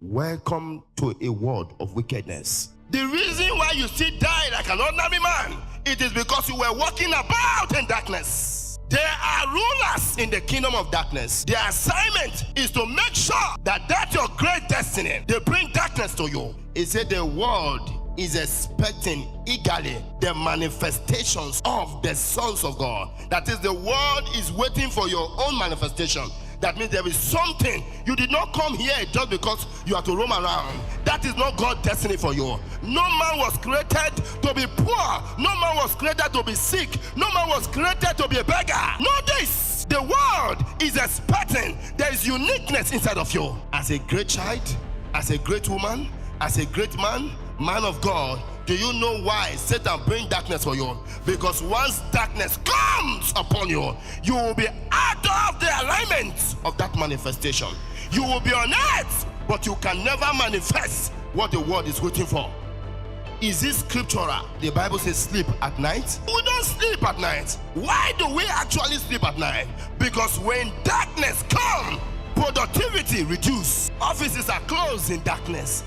welcome to a world of wickedness. The reason why you still die like an ordinary man, it is because you were walking about in darkness. There are rulers in the kingdom of darkness. Their assignment is to make sure that that's your great destiny. They bring darkness to you. It said the world is expecting eagerly the manifestations of the sons of God. That is, the world is waiting for your own manifestation. That means there is something. You did not come here just because you have to roam around. That is not God's destiny for you. No man was created to be poor. No man was created to be sick. No man was created to be a beggar. Know this. The world is expecting there is uniqueness inside of you. As a great child, as a great woman, as a great man, man of God, do you know why Satan brings darkness for you? Because once darkness comes upon you, you will be out of the alignment of that manifestation. You will be on earth, but you can never manifest what the world is waiting for. Is this scriptural? The Bible says sleep at night. We don't sleep at night. Why do we actually sleep at night? Because when darkness comes, productivity reduces. Offices are closed in darkness.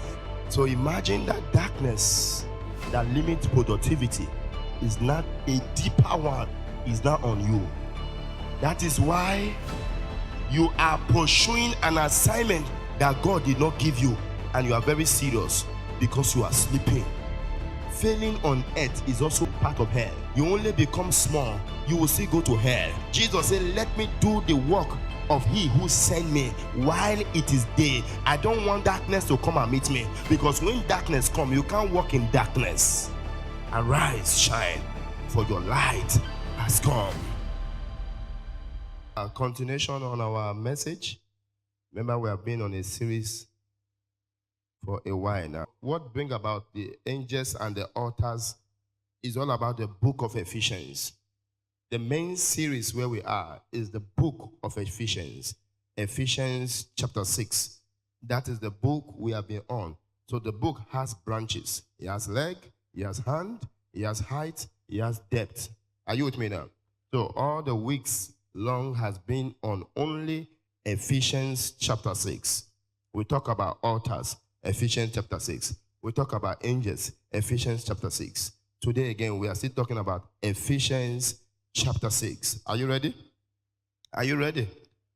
So imagine that darkness that limits productivity is not a deeper one, is not on you. That is why you are pursuing an assignment that God did not give you, and you are very serious because you are sleeping. Failing on earth is also part of hell. You only become small, you will still go to hell. Jesus said, let me do the work of he who sent me while it is day. I don't want darkness to come and meet me, because when darkness comes, you can't walk in darkness. Arise, shine, for your light has come. A continuation on our message. Remember, we have been on a series for a while now. What brings about the angels and the altars is all about the book of Ephesians. The main series where we are is the book of Ephesians. Ephesians chapter 6. That is the book we have been on. So the book has branches. It has leg, it has hand, it has height, it has depth. Are you with me now? So all the weeks long has been on only Ephesians chapter 6. We talk about altars, Ephesians chapter 6. We talk about angels, Ephesians chapter 6. Today again, we are still talking about Ephesians chapter 6. Are you ready? Are you ready?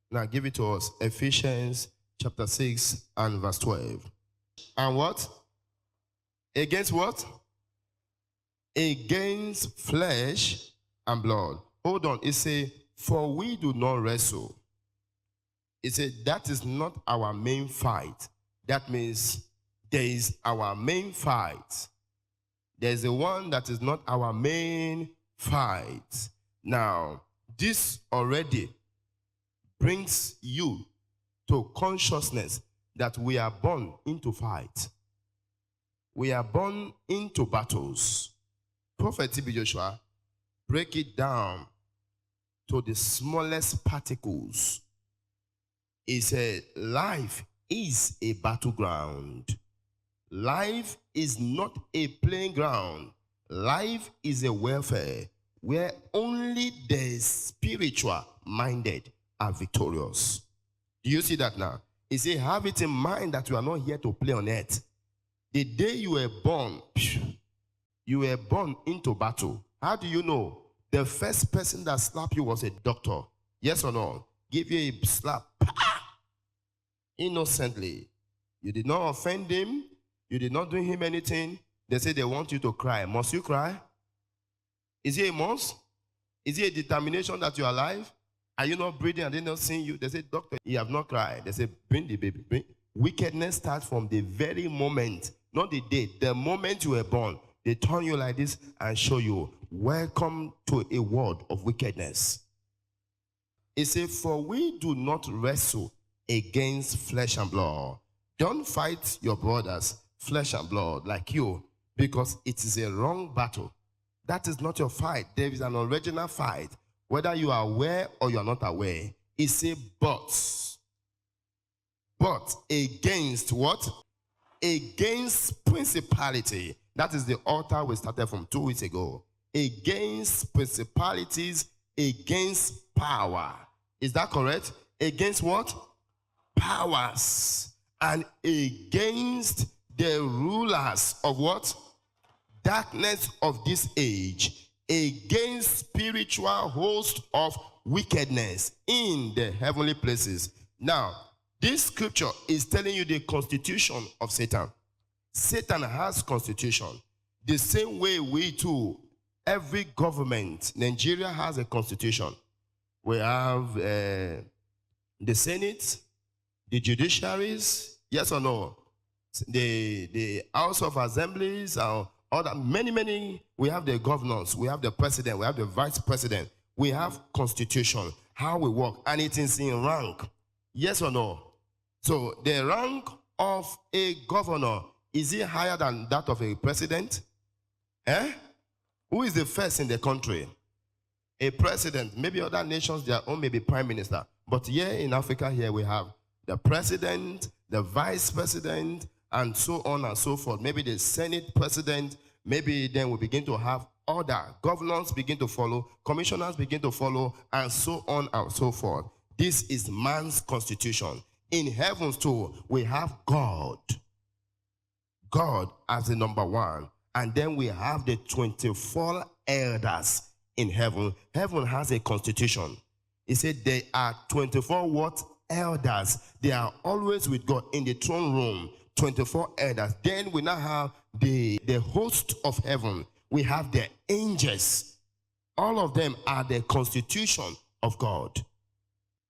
Now give it to us. Ephesians chapter 6 and verse 12. And what? Against what? Against flesh and blood. Hold on. It says, for we do not wrestle. It said, that is not our main fight. That means there is our main fight. There is the one that is not our main fight. Now, this already brings you to consciousness that we are born into fight. We are born into battles. Prophet T.B. Joshua, break it down to the smallest particles. He said, life is a battleground. Life is not a playing ground. Life is a warfare where only the spiritual minded are victorious. Do you see that now? He said, have it in mind that you are not here to play on earth. The day you were born into battle. How do you know? The first person that slapped you was a doctor. Yes or no? Give you a slap. Innocently. You did not offend him. You did not do him anything. They say they want you to cry. Must you cry? Is it a must? Is it a determination that you are alive? Are you not breathing and they not seeing you? They say, doctor, you have not cried. They say, bring the baby. Bring. Wickedness starts from the very moment, not the day, the moment you were born. They turn you like this and show you, welcome to a world of wickedness. It says, for we do not wrestle against flesh and blood. Don't fight your brothers, flesh and blood, like you, because it is a wrong battle. That is not your fight. There is an original fight, whether you are aware or you are not aware. It says, but against what? Against principality. That is the altar we started from 2 weeks ago. Against principalities, against power. Is that correct? Against what? Powers. and against the rulers of what? Darkness of this age, against spiritual hosts of wickedness in the heavenly places. Now, this scripture is telling you the constitution of Satan. Satan has constitution. The same way we too, every government, Nigeria has a constitution. We have the Senate, the judiciaries, yes or no? The House of Assemblies, other, many, we have the governors, we have the president, we have the vice president, we have constitution, how we work, and it is in rank, yes or no? So the rank of a governor, is it higher than that of a president? Who is the first in the country? A president. Maybe other nations, their own may be prime minister. But here in Africa, here we have the president, the vice president, and so on and so forth. Maybe the Senate president. Maybe then we begin to have other governors begin to follow, commissioners begin to follow, and so on and so forth. This is man's constitution. In heavens too, we have God. God as the number one. And then we have the 24 elders in heaven. Heaven has a constitution. He said there are 24 what? Elders. They are always with God in the throne room. 24 elders. Then we now have the host of heaven. We have the angels. All of them are the constitution of God.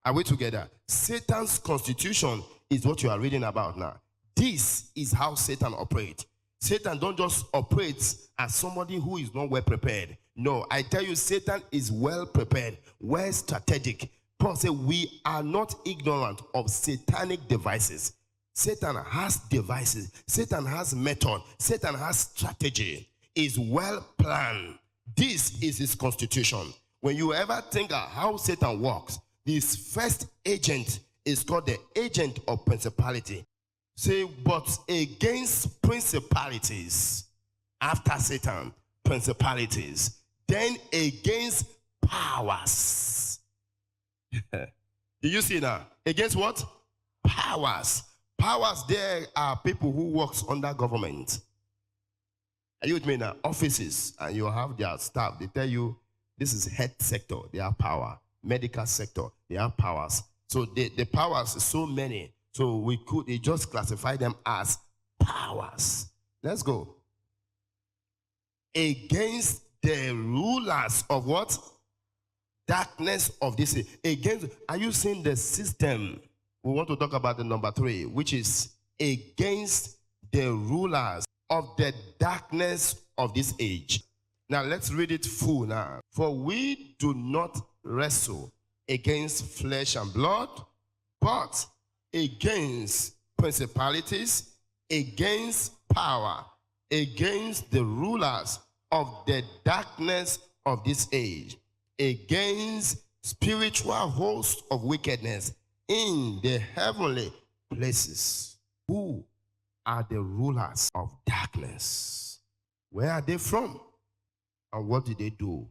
Are we together? Satan's constitution is what you are reading about now. This is how Satan operates. Satan don't just operate as somebody who is not well prepared. No, I tell you, Satan is well prepared, well strategic. Paul said we are not ignorant of satanic devices. Satan has devices. Satan has method. Satan has strategy. Is well planned. This is his constitution. When you ever think of how Satan works, this first agent is called the agent of principality. Say, but against principalities, after Satan, principalities, then against powers. Do you see now? Against what? Powers. Powers, there are people who works under government. Are you with me now? Offices, and you have their staff. They tell you, this is health sector, they have power. Medical sector, they have powers. So the powers is so many. So we could just classify them as powers. Let's go. Against the rulers of what? Darkness of this age. Against, are you seeing the system? We want to talk about the number 3, which is against the rulers of the darkness of this age. Now let's read it full now. For we do not wrestle against flesh and blood, but against principalities, against power, against the rulers of the darkness of this age, against spiritual hosts of wickedness in the heavenly places. Who are the rulers of darkness? Where are they from? And what did they do?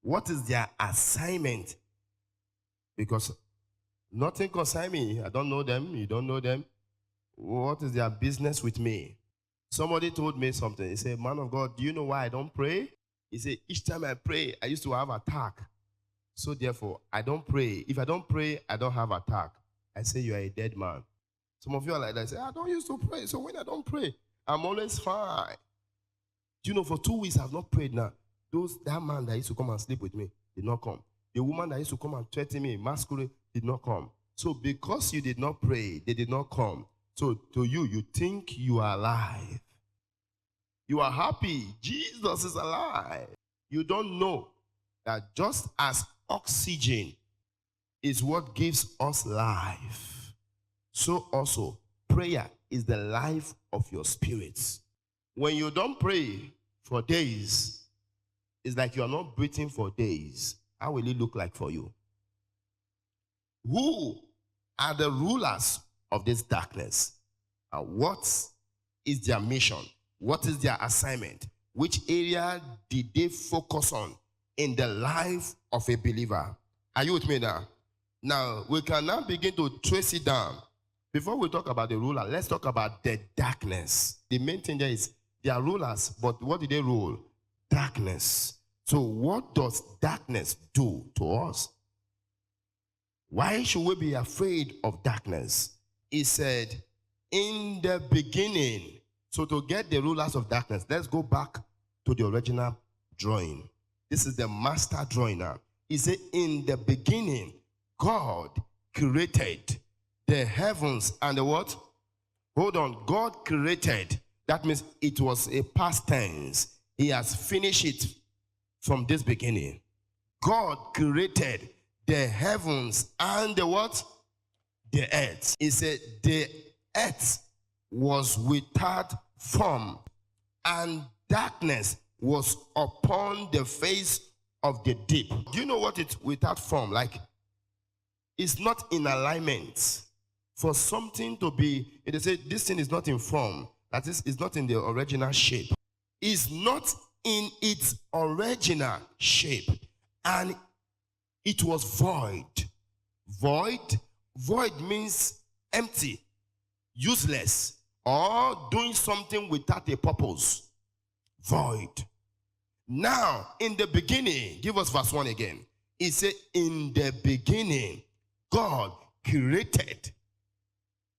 What is their assignment? Because nothing concerns me. I don't know them. You don't know them. What is their business with me? Somebody told me something. He said, man of God, do you know why I don't pray? He said, each time I pray, I used to have attack. So therefore, I don't pray. If I don't pray, I don't have attack. I say, you are a dead man. Some of you are like that. I say, I don't used to pray. So when I don't pray, I'm always fine. Do you know, for 2 weeks, I've not prayed now. That man that used to come and sleep with me did not come. The woman that used to come and threaten me, masquerade, did not come. So because you did not pray, they did not come. So to you, you think you are alive. You are happy. Jesus is alive. You don't know that just as oxygen is what gives us life, so also prayer is the life of your spirits. When you don't pray for days, it's like you are not breathing for days. How will it look like for you? Who are the rulers of this darkness? And what is their mission? What is their assignment? Which area did they focus on in the life of a believer? Are you with me now? Now, we can now begin to trace it down. Before we talk about the ruler, let's talk about the darkness. The main thing there is they are rulers, but what do they rule? Darkness. So what does darkness do to us? Why should we be afraid of darkness? He said, in the beginning. So to get the rulers of darkness, let's go back to the original drawing. This is the master drawing now. He said, in the beginning, God created the heavens and the what? Hold on. God created. That means it was a past tense. He has finished it from this beginning. God created the heavens and the what? The earth. He said the earth was without form, and darkness was upon the face of the deep. Do you know what it's without form? Like, it's not in alignment. For something to be, they say this thing is not in form, that is, it's not in the original shape. It's not in its original shape, and it was void. Void means empty, useless, or doing something without a purpose. Void. Now, in the beginning, give us verse 1 again. It said, in the beginning, God created.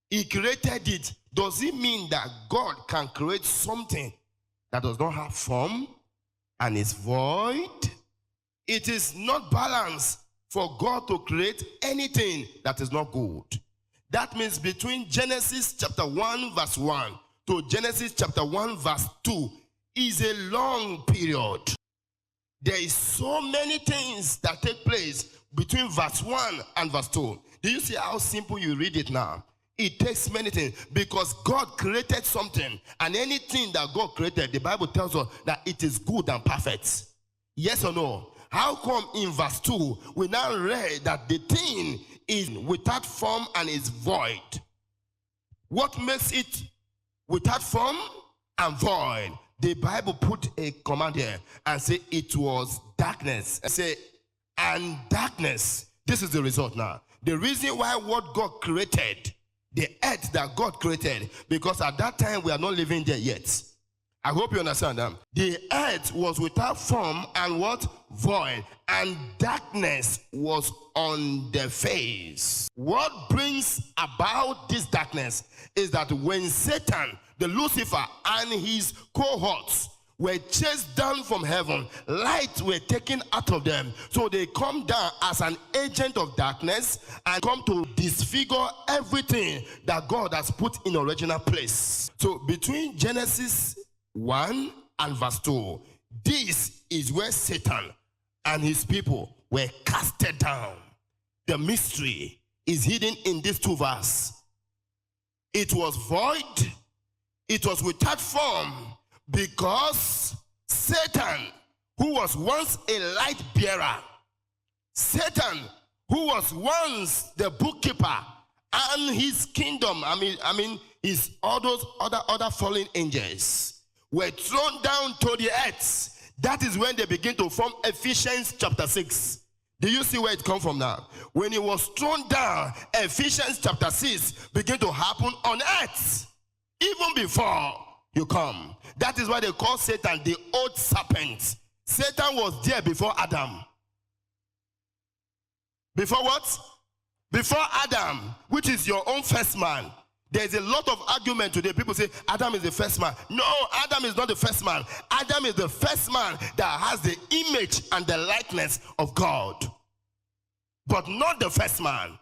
He created it. Does it mean that God can create something that does not have form and is void? It is not balanced for God to create anything that is not good. That means between Genesis chapter 1 verse 1 to Genesis chapter 1 verse 2 is a long period. There is so many things that take place between verse 1 and verse 2. Do you see how simple you read it now? It takes many things because God created something, and anything that God created, the Bible tells us that it is good and perfect. Yes or no? How come in verse 2 we now read that the thing is without form and is void? What makes it without form and void? The Bible put a command here and say it was darkness. And say, and darkness. This is the result now. The reason why what God created, the earth that God created, because at that time we are not living there yet. I hope you understand that. The earth was without form and what? Void. And darkness was on the face. What brings about this darkness is that when Satan, the Lucifer, and his cohorts were chased down from heaven, light were taken out of them. So they come down as an agent of darkness and come to disfigure everything that God has put in original place. So between Genesis 1 and verse 2, this is where Satan and his people were casted down. The mystery is hidden in these two verses. It was void, it was without form, because Satan, who was once a light bearer, Satan, who was once the bookkeeper, and his kingdom, his all those other fallen angels, were thrown down to the earth. That is when they begin to form Ephesians chapter 6. Do you see where it comes from now? When it was thrown down, Ephesians chapter 6 began to happen on earth. Even before you come. That is why they call Satan the old serpent. Satan was there before Adam. Before what? Before Adam, which is your own first man. There's a lot of argument today. People say Adam is the first man. No, Adam is not the first man. Adam is the first man that has the image and the likeness of God. But not the first man.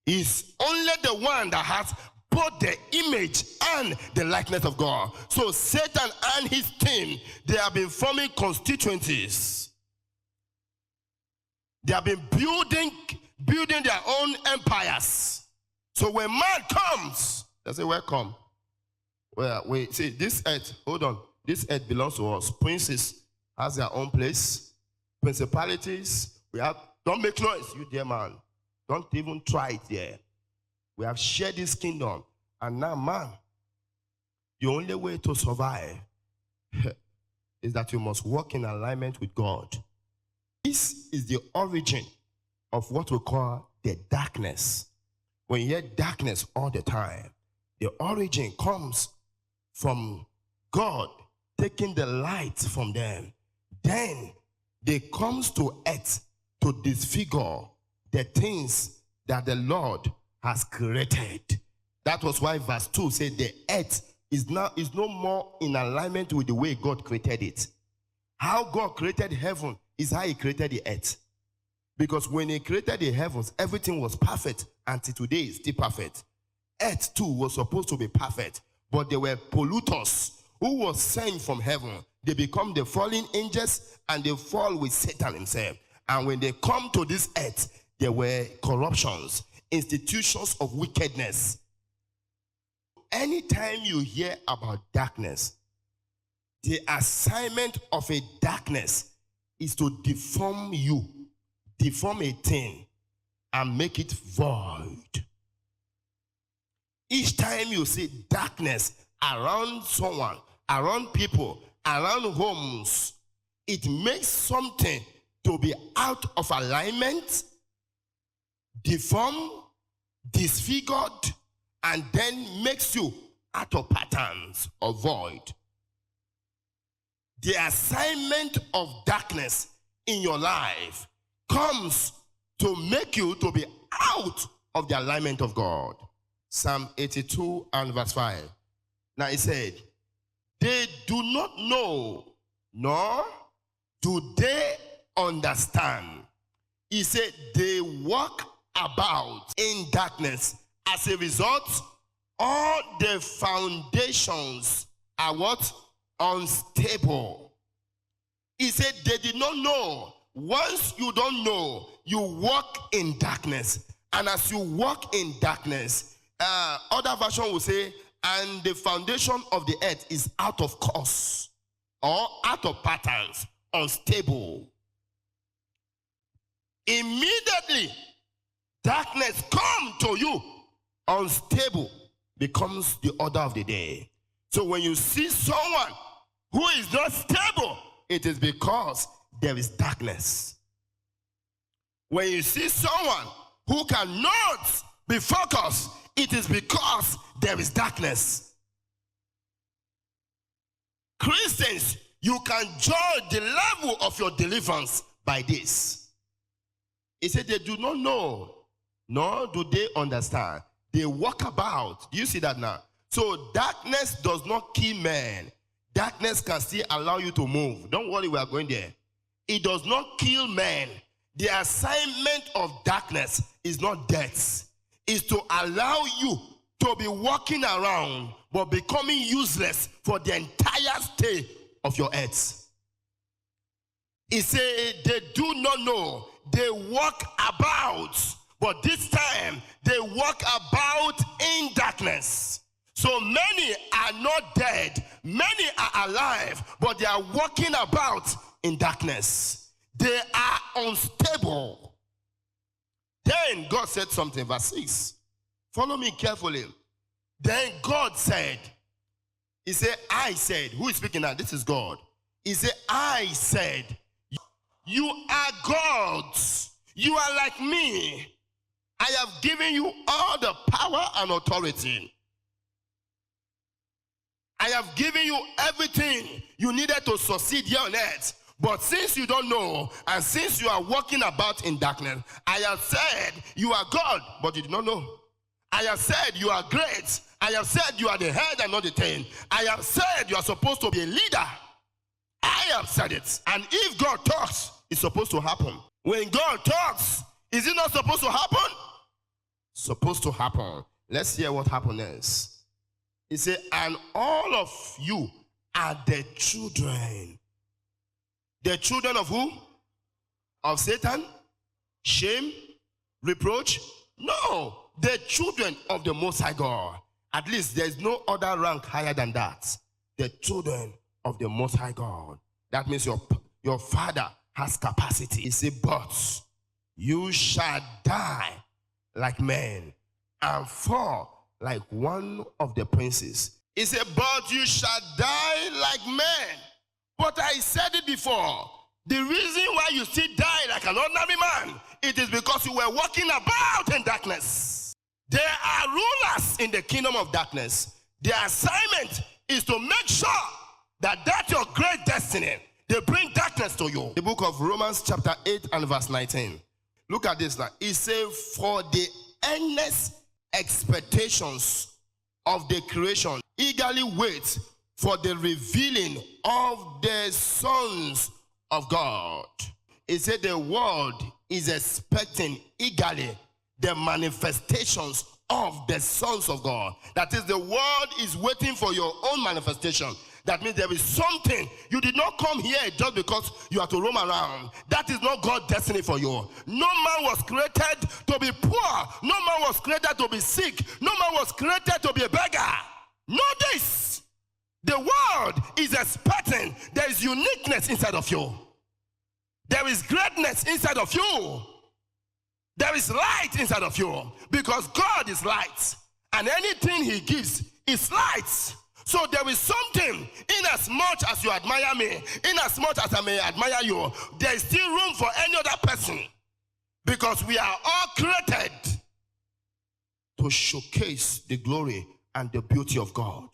He's only the one that has both the image and the likeness of God. So Satan and his team, they have been forming constituencies. They have been building their own empires. So when man comes, they say, welcome. Well, wait, see, this earth, hold on. This earth belongs to us. Princes has their own place. Principalities, we have, don't make noise, you dear man. Don't even try it there. We have shared this kingdom. And now, man, the only way to survive is that you must walk in alignment with God. This is the origin of what we call the darkness. When you hear darkness all the time, the origin comes from God taking the light from them. Then they comes to earth to disfigure the things that the Lord has created. That was why verse 2 said the earth is no more in alignment with the way God created it. How God created heaven is how he created the earth. Because when he created the heavens, everything was perfect. Until today, it's still perfect. Earth too was supposed to be perfect. But there were polluters who was sent from heaven. They become the fallen angels and they fall with Satan himself. And when they come to this earth, there were corruptions, institutions of wickedness. Anytime you hear about darkness, the assignment of a darkness is to deform you, deform a thing, and make it void. Each time you see darkness around someone, around people, around homes, it makes something to be out of alignment, deformed, disfigured, and then makes you out of patterns or void. The assignment of darkness in your life comes to make you to be out of the alignment of God. Psalm 82 and verse 5. Now it said, they do not know, nor do they understand. He said they walk about in darkness. As a result, all the foundations are what? Unstable. He said they did not know. Once you don't know, you walk in darkness. And as you walk in darkness, other version will say, and the foundation of the earth is out of course or out of patterns, unstable. Immediately, darkness come to you, unstable becomes the order of the day. So when you see someone who is not stable, it is because there is darkness. When you see someone who cannot be focused, it is because there is darkness. Christians, you can judge the level of your deliverance by this. He said they do not know, nor do they understand. They walk about. Do you see that now? So darkness does not kill men. Darkness can still allow you to move. Don't worry, we are going there. It does not kill men. The assignment of darkness is not death. It's to allow you to be walking around but becoming useless for the entire stay of your earth. He said they do not know. They walk about, but this time they walk about in darkness. So many are not dead, many are alive, but they are walking about in darkness. They are unstable. Then God said something, verse 6. Follow me carefully. Then God said, he said, I said, who is speaking now? This is God. He said, I said, you are gods. You are like me. I have given you all the power and authority. I have given you everything you needed to succeed here on earth. But since you don't know, and since you are walking about in darkness, I have said you are God, but you do not know. I have said you are great. I have said you are the head and not the tail. I have said you are supposed to be a leader. I have said it. And if God talks, it's supposed to happen. When God talks, is it not supposed to happen? Supposed to happen. Let's hear what happened next. He said, and all of you are the children. The children of who? Of Satan? Shame? Reproach? No. The children of the Most High God. At least there is no other rank higher than that. The children of the Most High God. That means your father has capacity. He said, but you shall die like men and fall like one of the princes. He said, but you shall die like men. But I said it before. The reason why you still die like an ordinary man, it is because you were walking about in darkness. There are rulers in the kingdom of darkness. Their assignment is to make sure that your great destiny, they bring darkness to you. The book of Romans chapter 8 and verse 19. Look at this now. It says, for the earnest expectations of the creation eagerly wait for the revealing of the sons of God. It said the world is expecting eagerly the manifestations of the sons of God. That is, the world is waiting for your own manifestation. That means there is something. You did not come here just because you have to roam around. That is not God's destiny for you. No man was created to be poor. No man was created to be sick. No man was created to be a beggar. Know this. The world is expecting there is uniqueness inside of you. There is greatness inside of you. There is light inside of you. Because God is light. And anything he gives is light. So there is something, in as much as you admire me, in as much as I may admire you, there is still room for any other person. Because we are all created to showcase the glory and the beauty of God.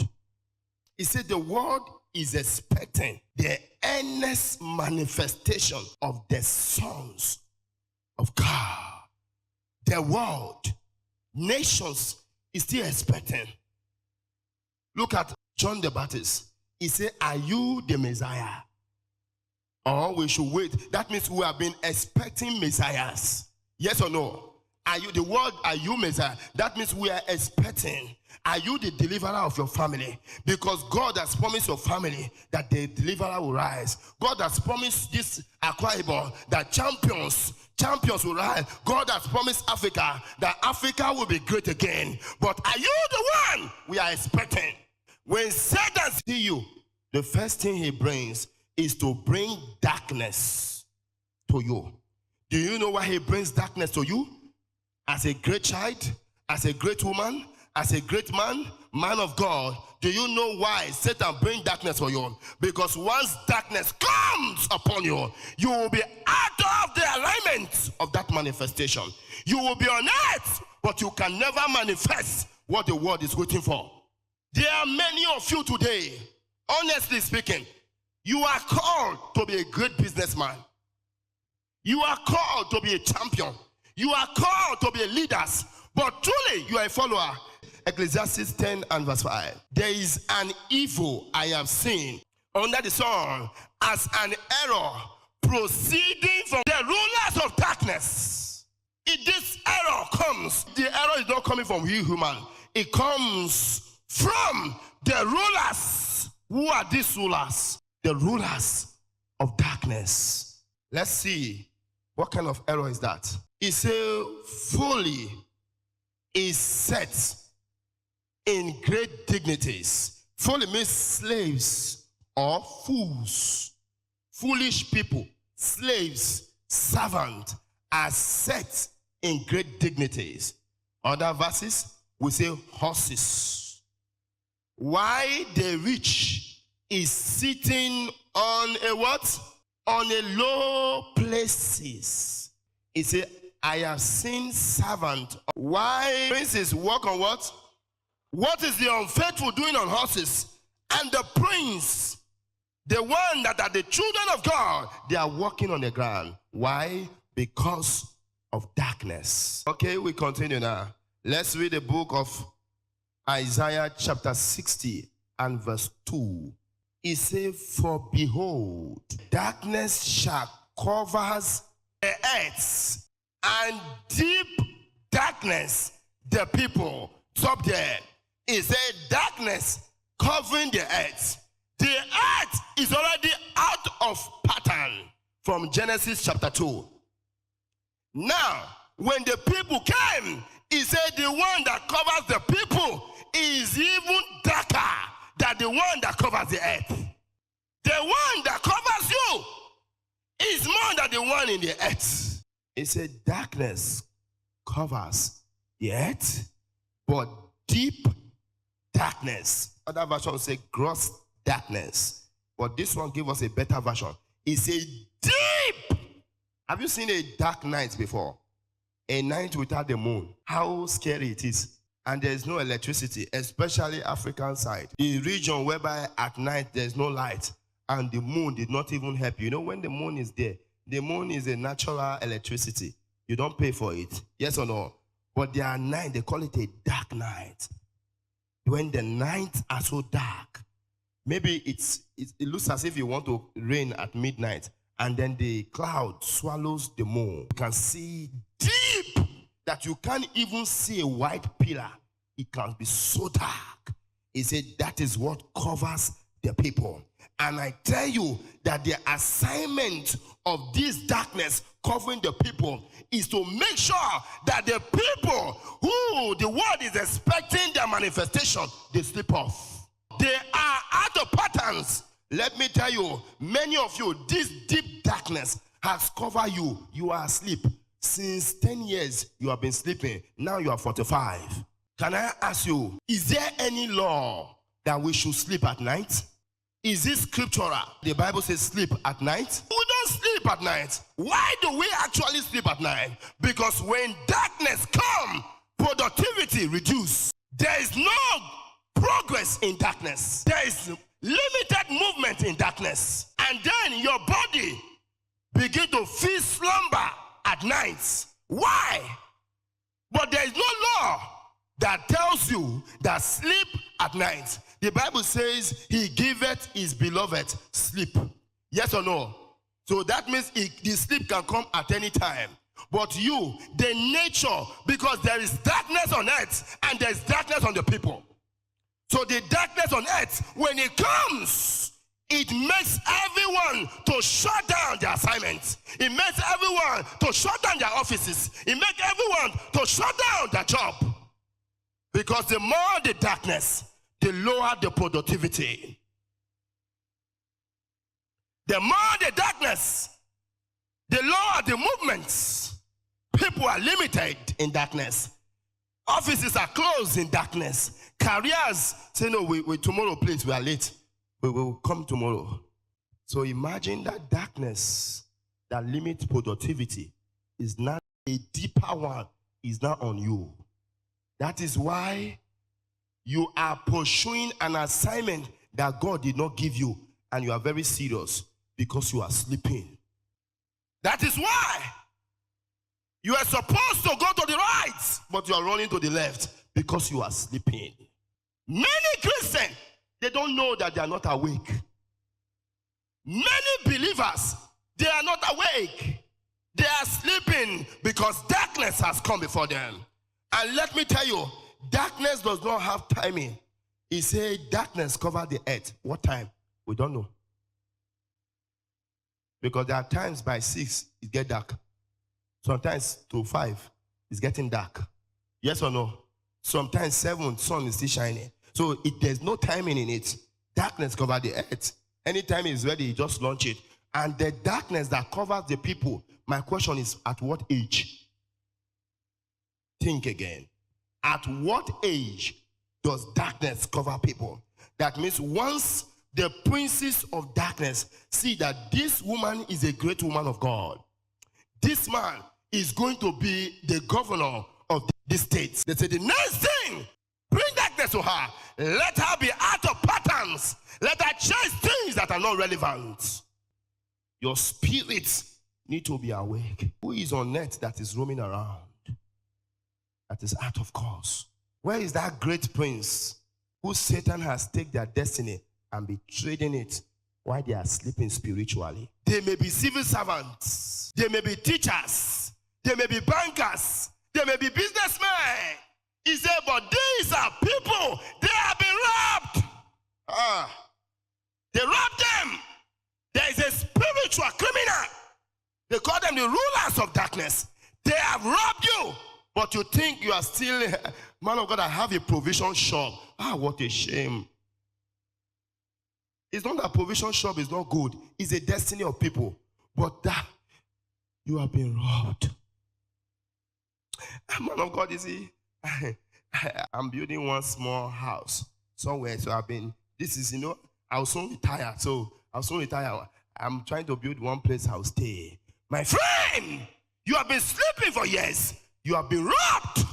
He said the world is expecting the earnest manifestation of the sons of God. The world, nations is still expecting. Look at John the Baptist. He said, are you the Messiah? Or we should wait. That means we have been expecting messiahs. Yes or no? Are you the word, are you Messiah? That means we are expecting. Are you the deliverer of your family? Because God has promised your family that the deliverer will rise. God has promised this Akwa Ibom that champions will rise. God has promised Africa that Africa will be great again. But are you the one we are expecting? When Satan sees you, the first thing he brings is to bring darkness to you. Do you know why he brings darkness to you? As a great child, as a great woman, as a great man, man of God, do you know why Satan brings darkness for you? Because once darkness comes upon you, you will be out of the alignment of that manifestation. You will be on earth, but you can never manifest what the world is waiting for. There are many of you today, honestly speaking, you are called to be a great businessman. You are called to be a champion. You are called to be leaders, but truly you are a follower. Ecclesiastes 10 and verse 5. There is an evil I have seen under the sun as an error proceeding from the rulers of darkness. If this error comes, the error is not coming from you human. It comes from the rulers. Who are these rulers? The rulers of darkness. Let's see what kind of error is that. It says, fully is set in great dignities. Fully means slaves or fools. Foolish people, slaves, servants are set in great dignities. Other verses, we say horses. Why the rich is sitting on a what? On a low places. He said, I have seen servant. Why princes walk on what? What is the unfaithful doing on horses? And the prince, the one that are the children of God, they are walking on the ground. Why? Because of darkness. Okay, we continue now. Let's read the book of Isaiah chapter 60 and verse 2. It says, for behold, darkness shall cover the earth, and deep darkness the people. Stop there. It said darkness covering the earth. The earth is already out of pattern from Genesis chapter 2. Now, when the people came, he said the one that covers the people is even darker than the one that covers the earth. The one that covers you is more than the one in the earth. He said darkness covers the earth, but deep darkness. Other version say gross darkness. But this one gives us a better version. He said deep. Have you seen a dark night before? A night without the moon, how scary it is. And there is no electricity, especially African side. The region whereby at night there is no light and the moon did not even help you. You know, when the moon is there, the moon is a natural electricity. You don't pay for it. Yes or no? But there are nights, they call it a dark night. When the nights are so dark, maybe it looks as if you want to rain at midnight, and then the cloud swallows the moon. You can see deep that you can't even see a white pillar. It can be so dark. He said that is what covers the people. And I tell you that the assignment of this darkness covering the people is to make sure that the people who the world is expecting their manifestation, they slip off. They are out of patterns. Let me tell you, many of you, this deep darkness has covered you. You are asleep. Since 10 years, you have been sleeping. Now you are 45. Can I ask you, is there any law that we should sleep at night? Is this scriptural? The Bible says sleep at night. We don't sleep at night. Why do we actually sleep at night? Because when darkness comes, productivity reduces. There is no progress in darkness. There is limited movement in darkness. And then your body begin to feel slumber at night. Why? But there is no law that tells you that sleep at night. The Bible says he giveth his beloved sleep. Yes or no? So that means the sleep can come at any time. But you, the nature, because there is darkness on earth and there is darkness on the people. So the darkness on earth, when it comes, it makes everyone to shut down their assignments. It makes everyone to shut down their offices. It makes everyone to shut down their job. Because the more the darkness, the lower the productivity. The more the darkness, the lower the movements. People are limited in darkness. Offices are closed in darkness. Careers say, no, we tomorrow, please, we are late. We will come tomorrow. So imagine that darkness that limits productivity is not a deeper one, is not on you. That is why you are pursuing an assignment that God did not give you, and you are very serious because you are sleeping. That is why you are supposed to go to the right, but you are running to the left because you are sleeping. Many Christians, they don't know that they are not awake. Many believers, they are not awake. They are sleeping because darkness has come before them. And let me tell you, darkness does not have timing. He said darkness covered the earth. What time? We don't know. Because there are times by 6 it gets dark. Sometimes to 5 it's getting dark. Yes or no? Sometimes 7 sun is still shining. So there's no timing in it. Darkness covers the earth. Anytime it's ready, you just launch it. And the darkness that covers the people, my question is, at what age? Think again. At what age does darkness cover people? That means once the princes of darkness see that this woman is a great woman of God, this man is going to be the governor of the state. They say the next thing, bring darkness to her. Let her be out of patterns. Let her chase things that are not relevant. Your spirits need to be awake. Who is on net that is roaming around? That is out of course. Where is that great prince who Satan has taken their destiny and be trading it while they are sleeping spiritually? They may be civil servants. They may be teachers. They may be bankers. They may be businessmen. He said, but these are people, they have been robbed. They robbed them. There is a spiritual criminal. They call them the rulers of darkness. They have robbed you. But you think you are still, man of God, I have a provision shop. What a shame. It's not that provision shop is not good. It's a destiny of people. But that, you have been robbed. Man of God, you see, I'm building one small house somewhere. So this is, I'll soon retire. I'm trying to build one place I'll stay. My friend, you have been sleeping for years. You have been robbed,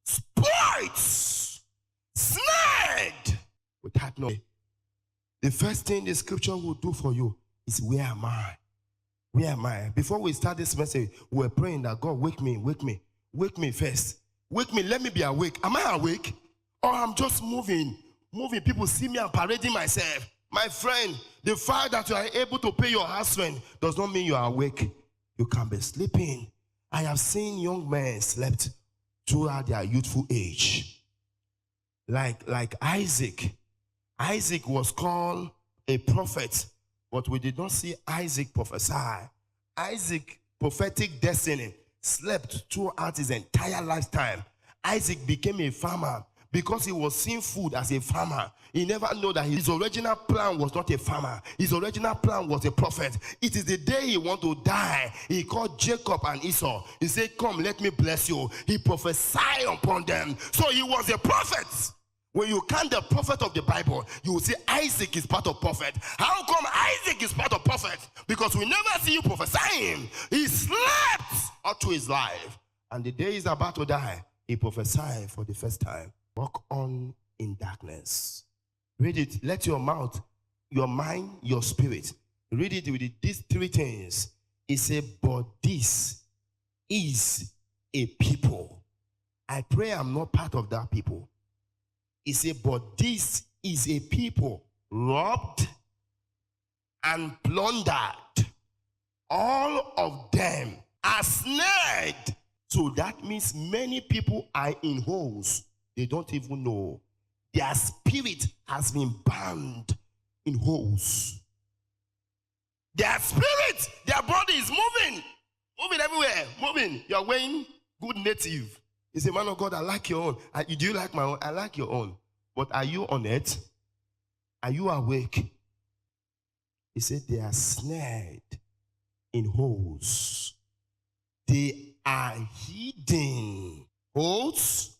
spoiled, snared without knowing. The first thing the scripture will do for you is, where am I? Where am I? Before we start this message, we were praying that God, wake me first. Wake me, let me be awake. Am I awake? Or I'm just moving. People see me, I'm parading myself. My friend, the fact that you are able to pay your house rent does not mean you are awake. You can be sleeping. I have seen young men slept throughout their youthful age. Like Isaac. Isaac was called a prophet, but we did not see Isaac prophesy. Isaac, prophetic destiny, slept throughout his entire lifetime. Isaac became a farmer because he was seeing food as a farmer. He never knew that his original plan was not a farmer. His original plan was a prophet. It is the day he wanted to die. He called Jacob and Esau. He said, come, let me bless you. He prophesied upon them. So he was a prophet. When you count the prophet of the Bible, you will see Isaac is part of prophet. How come Isaac is part of prophet? Because we never see you prophesying. He slept all through his life. And the day he's about to die, he prophesied for the first time. Walk on in darkness. Read it. Let your mouth, your mind, your spirit. Read it with these three things. He said, but this is a people. I pray I'm not part of that people. He said, but this is a people robbed and plundered. All of them are snared. So that means many people are in holes. They don't even know. Their spirit has been bound in holes. Their spirit, their body is moving. Moving everywhere. Moving. You're wearing good native. He said, man of God, I like your own. Do you like my own? I like your own. But are you on it? Are you awake? He said, they are snared in holes. They are hidden. Holes,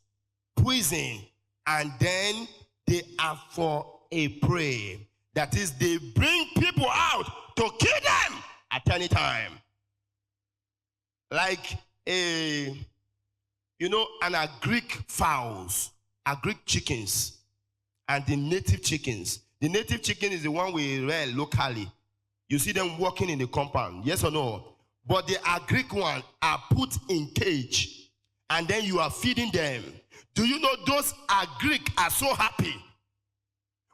prison, and then they are for a prey. That is, they bring people out to kill them at any time. Like an Greek fowls, Greek chickens, and the native chickens. The native chicken is the one we rear locally. You see them walking in the compound, yes or no? But the Greek one are put in cage, and then you are feeding them. Do you know those Greek are so happy?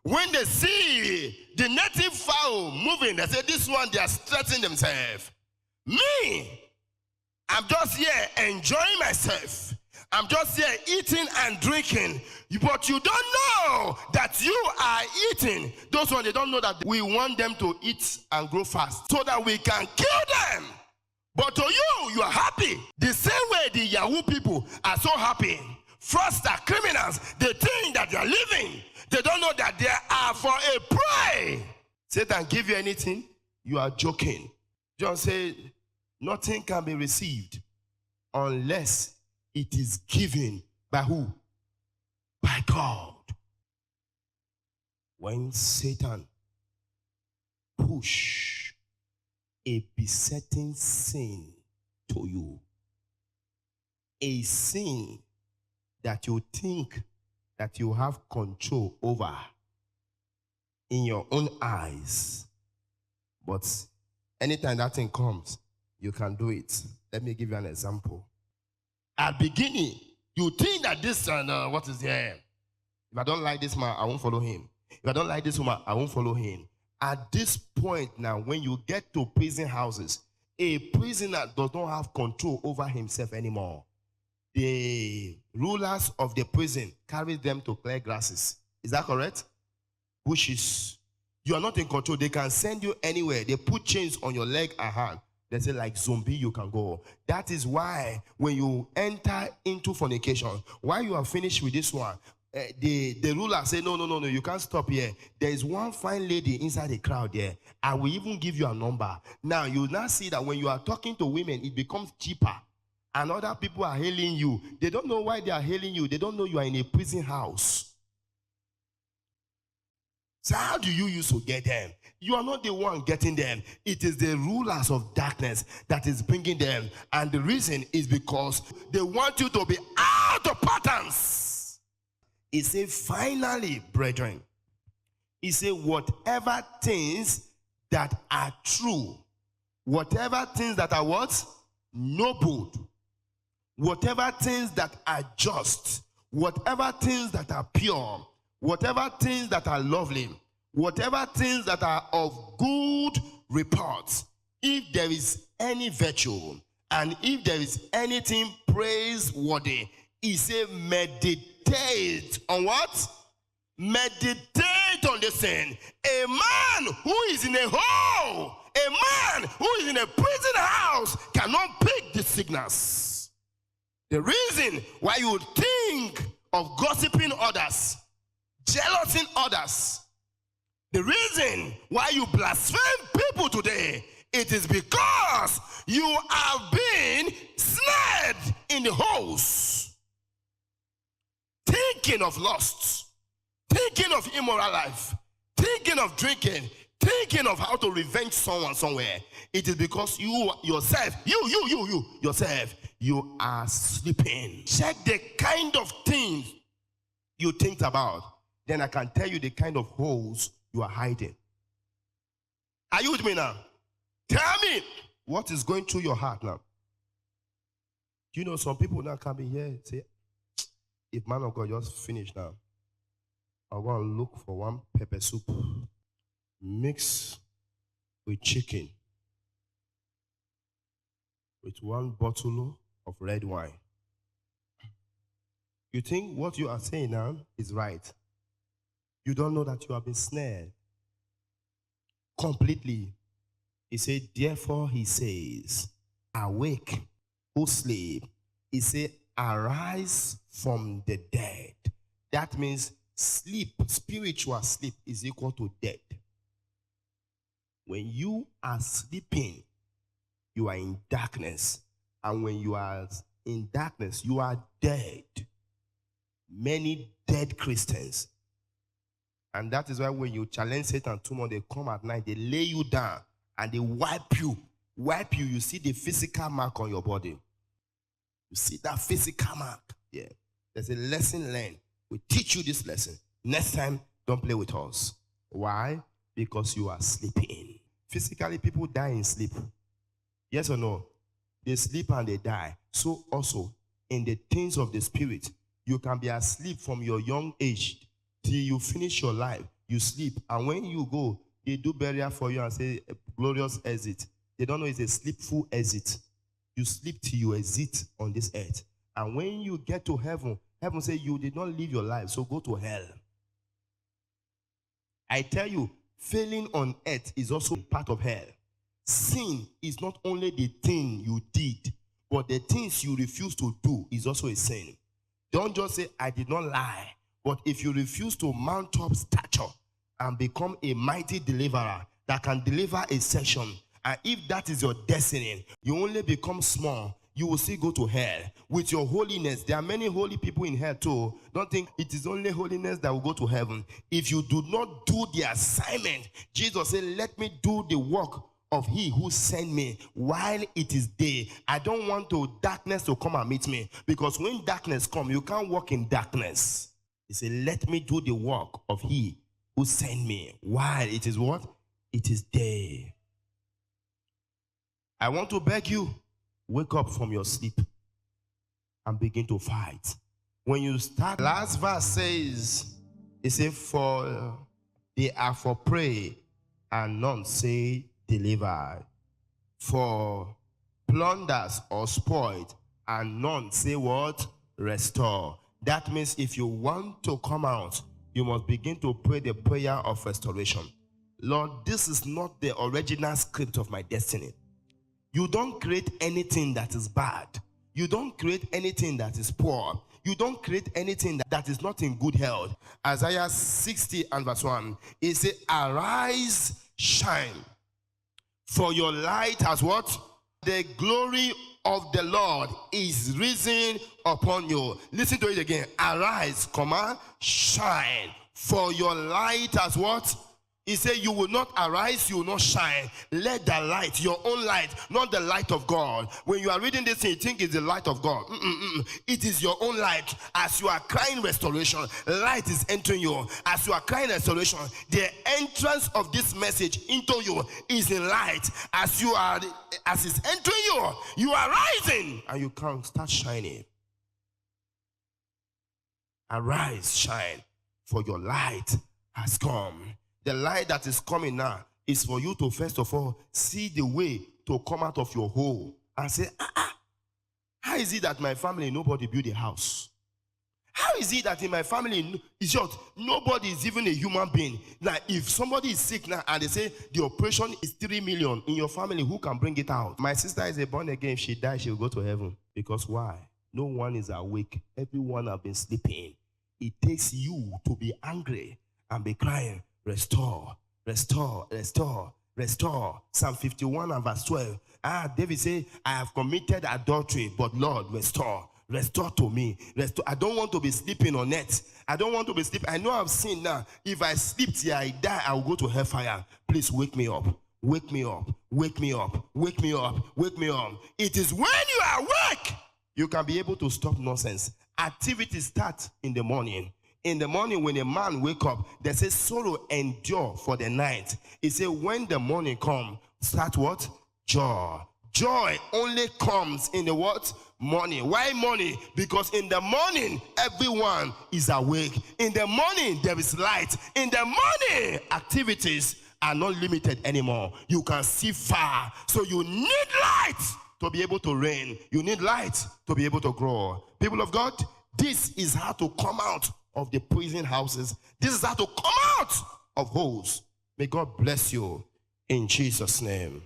When they see the native fowl moving, they say, this one, they are stretching themselves. Me, I'm just here enjoying myself. I'm just here eating and drinking. But you don't know that you are eating. Those ones, they don't know that we want them to eat and grow fast so that we can kill them. But to you, you are happy. The same way the Yahoo people are so happy. Fraudster, criminals, they think that they are living. They don't know that they are for a prey. Satan give you anything, you are joking. John said, nothing can be received unless it is given by who? By God. When Satan push a besetting sin to you, a sin that you think that you have control over in your own eyes, but anytime that thing comes, you can do it. Let me give you an example. At beginning, you think that this and what is there? If I don't like this man, I won't follow him. If I don't like this woman, I won't follow him. At this point now, when you get to prison houses, a prisoner does not have control over himself anymore. The rulers of the prison carry them to clear grasses. Is that correct? Bushes. You are not in control. They can send you anywhere. They put chains on your leg and hand. They say, like zombie, you can go. That is why when you enter into fornication, while you are finished with this one, the ruler say, no, you can't stop here. There is one fine lady inside the crowd there. I will even give you a number. Now, you now see that when you are talking to women, it becomes cheaper. And other people are hailing you. They don't know why they are hailing you. They don't know you are in a prison house. So how do you use to get them? You are not the one getting them. It is the rulers of darkness that is bringing them. And the reason is because they want you to be out of patterns. He said, finally, brethren, he said, whatever things that are true, whatever things that are what? Noble, whatever things that are just, whatever things that are pure, whatever things that are lovely, whatever things that are of good report, if there is any virtue, and if there is anything praiseworthy, he said, meditate on what? Meditate on this thing. A man who is in a hole, a man who is in a prison house cannot pick the signals. The reason why you think of gossiping others, jealousing others, the reason why you blaspheme people today, it is because you have been snared in the holes, thinking of lust, thinking of immoral life, thinking of drinking, thinking of how to revenge someone somewhere. It is because you yourself, you are sleeping. Check the kind of things you think about. Then I can tell you the kind of holes you are hiding. Are you with me now? Tell me what is going through your heart now. You know, some people now come in here and say, if man of God just finished now, I'm going to look for one pepper soup mixed with chicken with one bottle of red wine. You think what you are saying now is right. You don't know that you have been snared completely. He said, therefore he says, awake, who sleep. He said, arise from the dead. That means sleep, spiritual sleep is equal to death. When you are sleeping, you are in darkness. And when you are in darkness, you are dead. Many dead Christians. And that is why when you challenge Satan too much, they come at night, they lay you down, and they wipe you. You see the physical mark on your body. You see that physical mark. Yeah. There's a lesson learned. We teach you this lesson. Next time, don't play with us. Why? Because you are sleeping. Physically, people die in sleep. Yes or no? They sleep and they die. So also, in the things of the spirit, you can be asleep from your young age till you finish your life. You sleep. And when you go, they do burial for you and say, glorious exit. They don't know it's a sleepful exit. You sleep till you exit on this earth. And when you get to heaven, heaven says you did not live your life, so go to hell. I tell you, failing on earth is also part of hell. Sin is not only the thing you did, but the things you refuse to do is also a sin. Don't just say, I did not lie. But if you refuse to mount up stature and become a mighty deliverer that can deliver a session, and if that is your destiny, you only become small, you will still go to hell. With your holiness, there are many holy people in hell too. Don't think it is only holiness that will go to heaven. If you do not do the assignment, Jesus said, let me do the work of he who sent me while it is day. I don't want darkness to come and meet me, because when darkness comes, you can't walk in darkness. He said, let me do the work of he who sent me while it is what? It is day. I want to beg you, wake up from your sleep and begin to fight. When you start, last verse says, it says, for they are for prey and none say delivered. For plunders or spoiled and none say what? Restore. That means if you want to come out, you must begin to pray the prayer of restoration. Lord, this is not the original script of my destiny. You don't create anything that is bad. You don't create anything that is poor. You don't create anything that is not in good health. Isaiah 60 and verse 1, it says, arise, shine, for your light has what? The glory of the Lord is risen upon you. Listen to it again. Arise, shine, For your light has what? He said, you will not arise, you will not shine. Let the light, your own light, not the light of God. When you are reading this, you think it's the light of God. It is your own light. As you are crying restoration, light is entering you. As you are crying restoration, the entrance of this message into you is in light. As it's entering you, you are rising and you can start shining. Arise, shine, for your light has come. The light that is coming now is for you to first of all see the way to come out of your hole and say, how is it that my family, nobody built a house? How is it that in my family, it's just nobody is even a human being? Like if somebody is sick now and they say the operation is 3 million in your family, who can bring it out? My sister is a born again. If she dies, she will go to heaven. Because why? No one is awake. Everyone have been sleeping. It takes you to be angry and be crying, restore, restore, restore, restore. Psalm 51 and verse 12. David said, I have committed adultery, but Lord, restore. Restore to me. Restore. I don't want to be sleeping on net. I don't want to be sleeping. I know I've seen now. If I sleep till I die, I will go to hellfire. Please wake me up. Wake me up. Wake me up. Wake me up. Wake me up. It is when you are awake, you can be able to stop nonsense. Activities start in the morning. In the morning, when a man wake up, they say sorrow endure for the night. It say when the morning come, start what? Joy. Joy only comes in the what? Morning. Why morning? Because in the morning, everyone is awake. In the morning, there is light. In the morning, activities are not limited anymore. You can see far. So you need light to be able to reign. You need light to be able to grow. People of God, this is how to come out of the prison houses. This is how to come out of holes. May God bless you in Jesus' name.